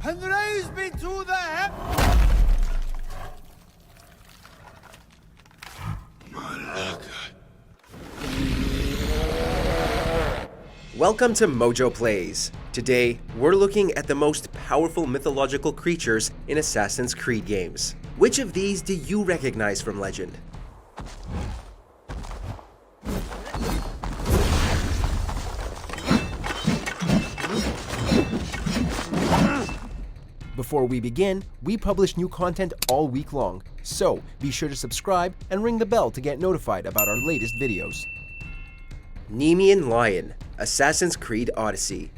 and raise me to the Welcome to MojoPlays. Today, we're looking at the most powerful mythological creatures in Assassin's Creed games. Which of these do you recognize from legend? Before we begin, we publish new content all week long, so be sure to subscribe and ring the bell to get notified about our latest videos. Nemean Lion, Assassin's Creed Odyssey.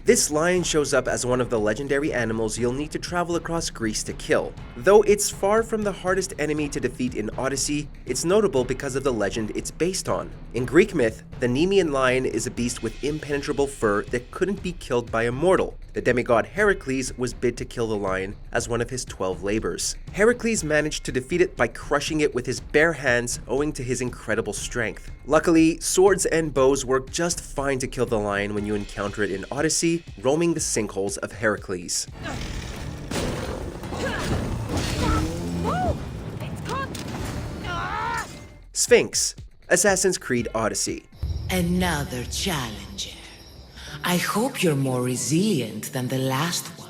This lion shows up as one of the legendary animals you'll need to travel across Greece to kill. Though it's far from the hardest enemy to defeat in Odyssey, it's notable because of the legend it's based on. In Greek myth, the Nemean lion is a beast with impenetrable fur that couldn't be killed by a mortal. The demigod Heracles was bid to kill the lion as one of his 12 labors. Heracles managed to defeat it by crushing it with his bare hands owing to his incredible strength. Luckily, swords and bows work just fine to kill the lion when you encounter it in Odyssey, roaming the sinkholes of Heracles. Sphinx, Assassin's Creed Odyssey. Another challenger. I hope you're more resilient than the last one.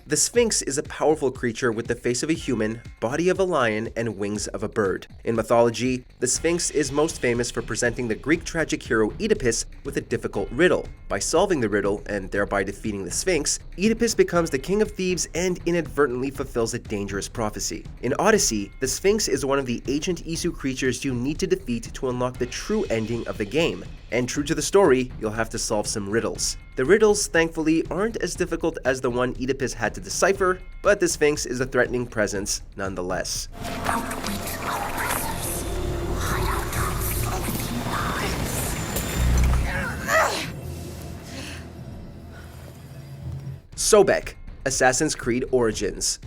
The Sphinx is a powerful creature with the face of a human, body of a lion, and wings of a bird. In mythology, the Sphinx is most famous for presenting the Greek tragic hero Oedipus with a difficult riddle. By solving the riddle, and thereby defeating the Sphinx, Oedipus becomes the king of Thebes and inadvertently fulfills a dangerous prophecy. In Odyssey, the Sphinx is one of the ancient Isu creatures you need to defeat to unlock the true ending of the game. And true to the story, you'll have to solve some riddles. The riddles, thankfully, aren't as difficult as the one Oedipus had to decipher, but the Sphinx is a threatening presence nonetheless. Sobek, Assassin's Creed Origins.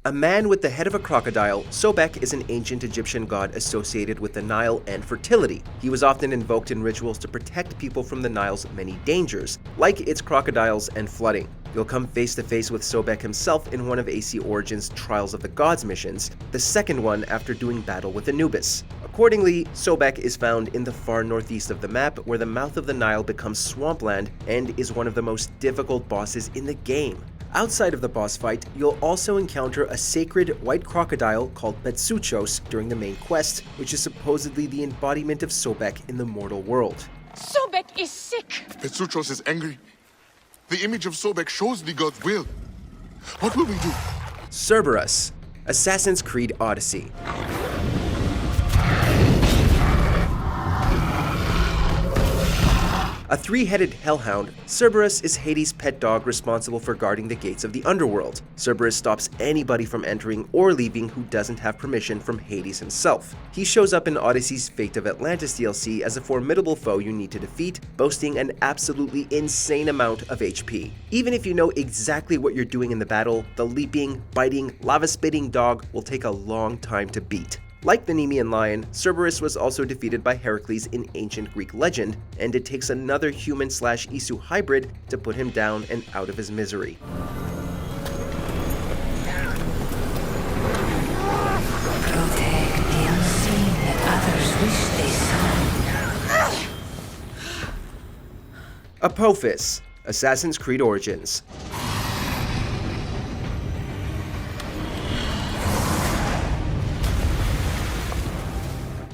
A man with the head of a crocodile, Sobek is an ancient Egyptian god associated with the Nile and fertility. He was often invoked in rituals to protect people from the Nile's many dangers, like its crocodiles and flooding. You'll come face to face with Sobek himself in one of AC Origins' Trials of the Gods missions, the second one after doing battle with Anubis. Accordingly, Sobek is found in the far northeast of the map, where the mouth of the Nile becomes swampland and is one of the most difficult bosses in the game. Outside of the boss fight, you'll also encounter a sacred white crocodile called Metsuchos during the main quest, which is supposedly the embodiment of Sobek in the mortal world. Sobek is sick! Metsuchos is angry. The image of Sobek shows the god's will. What will we do? Cerberus, Assassin's Creed Odyssey. A three-headed hellhound, Cerberus is Hades' pet dog responsible for guarding the gates of the underworld. Cerberus stops anybody from entering or leaving who doesn't have permission from Hades himself. He shows up in Odyssey's Fate of Atlantis DLC as a formidable foe you need to defeat, boasting an absolutely insane amount of HP. Even if you know exactly what you're doing in the battle, the leaping, biting, lava-spitting dog will take a long time to beat. Like the Nemean lion, Cerberus was also defeated by Heracles in ancient Greek legend, and it takes another human/Isu hybrid to put him down and out of his misery. Protect the unseen that others wish they saw. Apophis, Assassin's Creed Origins.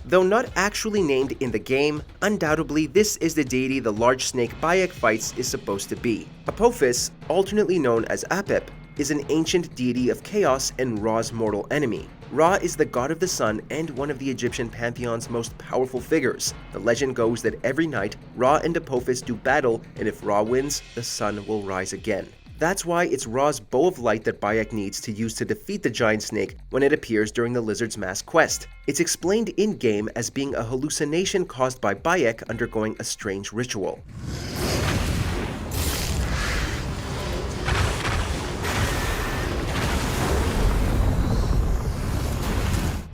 Though not actually named in the game, undoubtedly this is the deity the large snake Bayek fights is supposed to be. Apophis, alternately known as Apep, is an ancient deity of chaos and Ra's mortal enemy. Ra is the god of the sun and one of the Egyptian pantheon's most powerful figures. The legend goes that every night, Ra and Apophis do battle, and if Ra wins, the sun will rise again. That's why it's Ra's bow of light that Bayek needs to use to defeat the giant snake when it appears during the lizard's mass quest. It's explained in-game as being a hallucination caused by Bayek undergoing a strange ritual.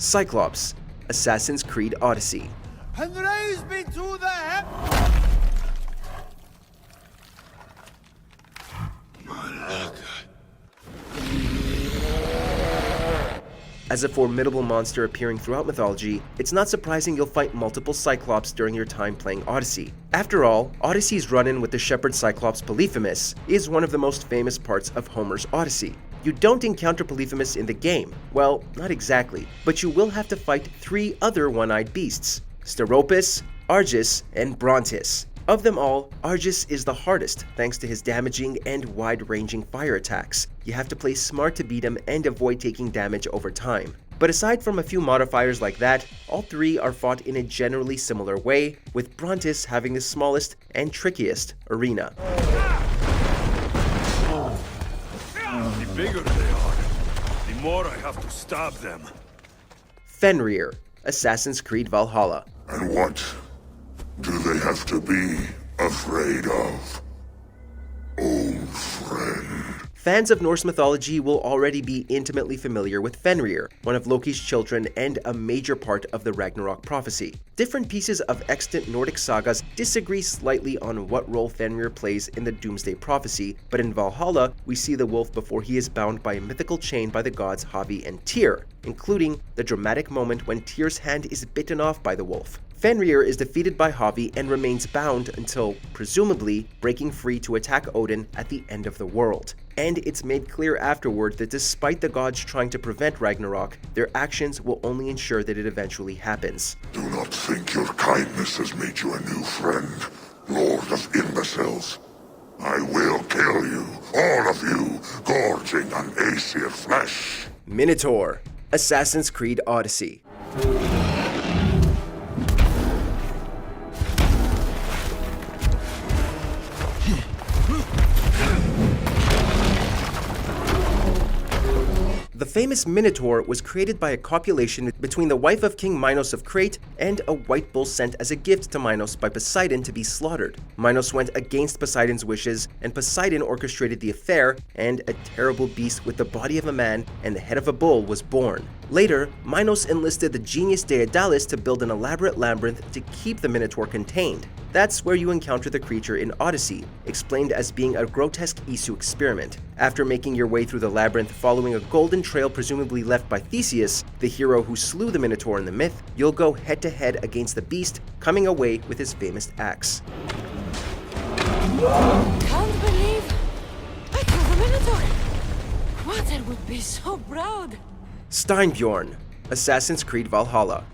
Cyclopes, Assassin's Creed Odyssey. And raise me to the As a formidable monster appearing throughout mythology, it's not surprising you'll fight multiple Cyclopes during your time playing Odyssey. After all, Odyssey's run-in with the shepherd Cyclops Polyphemus is one of the most famous parts of Homer's Odyssey. You don't encounter Polyphemus in the game. Well, not exactly, but you will have to fight 3 other one-eyed beasts: Steropus, Argus, and Brontis. Of them all, Argus is the hardest thanks to his damaging and wide-ranging fire attacks. You have to play smart to beat him and avoid taking damage over time. But aside from a few modifiers like that, all 3 are fought in a generally similar way, with Brontis having the smallest and trickiest arena. The bigger they are, the more I have to stab them. Fenrir, Assassin's Creed Valhalla. And what do they have to be afraid of, old friend? Fans of Norse mythology will already be intimately familiar with Fenrir, one of Loki's children and a major part of the Ragnarok prophecy. Different pieces of extant Nordic sagas disagree slightly on what role Fenrir plays in the Doomsday prophecy, but in Valhalla, we see the wolf before he is bound by a mythical chain by the gods Havi and Tyr, including the dramatic moment when Tyr's hand is bitten off by the wolf. Fenrir is defeated by Havi and remains bound until, presumably, breaking free to attack Odin at the end of the world. And it's made clear afterward that despite the gods trying to prevent Ragnarok, their actions will only ensure that it eventually happens. Do not think your kindness has made you a new friend, Lord of Imbeciles. I will kill you, all of you, gorging on Aesir flesh. Minotaur, Assassin's Creed Odyssey. The famous Minotaur was created by a copulation between the wife of King Minos of Crete and a white bull sent as a gift to Minos by Poseidon to be slaughtered. Minos went against Poseidon's wishes, and Poseidon orchestrated the affair, and a terrible beast with the body of a man and the head of a bull was born. Later, Minos enlisted the genius Daedalus to build an elaborate labyrinth to keep the Minotaur contained. That's where you encounter the creature in Odyssey, explained as being a grotesque Isu experiment. After making your way through the labyrinth following a golden trail presumably left by Theseus, the hero who slew the Minotaur in the myth, you'll go head-to-head against the beast, coming away with his famous axe. Can't believe I killed the Minotaur! Mother would be so proud! Steinnbjorn, Assassin's Creed Valhalla.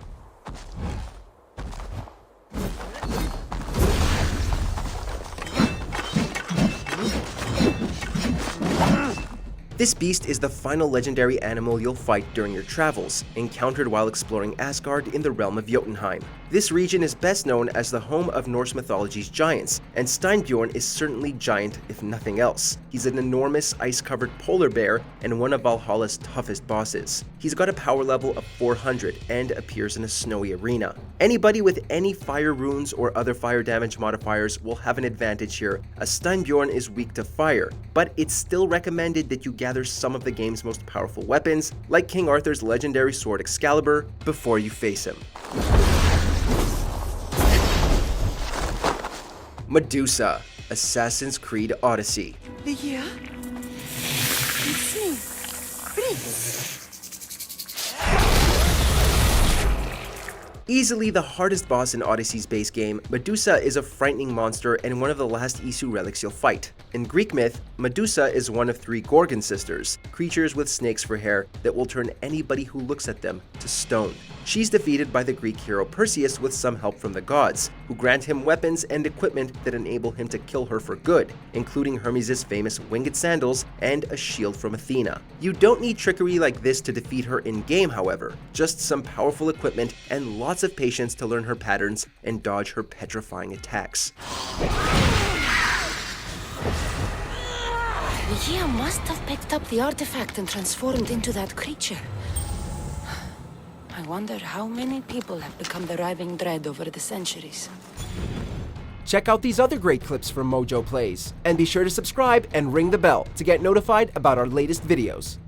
This beast is the final legendary animal you'll fight during your travels, encountered while exploring Asgard in the realm of Jotunheim. This region is best known as the home of Norse mythology's giants, and Steinnbjorn is certainly giant if nothing else. He's an enormous ice-covered polar bear and one of Valhalla's toughest bosses. He's got a power level of 400 and appears in a snowy arena. Anybody with any fire runes or other fire damage modifiers will have an advantage here, as Steinnbjorn is weak to fire, but it's still recommended that you gather some of the game's most powerful weapons, like King Arthur's legendary sword Excalibur, before you face him. Medusa, Assassin's Creed Odyssey. Yeah? It's me, Prince. Easily the hardest boss in Odyssey's base game, Medusa is a frightening monster and one of the last Isu relics you'll fight. In Greek myth, Medusa is one of 3 Gorgon sisters, creatures with snakes for hair that will turn anybody who looks at them to stone. She's defeated by the Greek hero Perseus with some help from the gods, who grant him weapons and equipment that enable him to kill her for good, including Hermes' famous winged sandals and a shield from Athena. You don't need trickery like this to defeat her in-game, however, just some powerful equipment and lots of patience to learn her patterns and dodge her petrifying attacks. Nia must have picked up the artifact and transformed into that creature. I wonder how many people have become the raving dread over the centuries. Check out these other great clips from MojoPlays, and be sure to subscribe and ring the bell to get notified about our latest videos.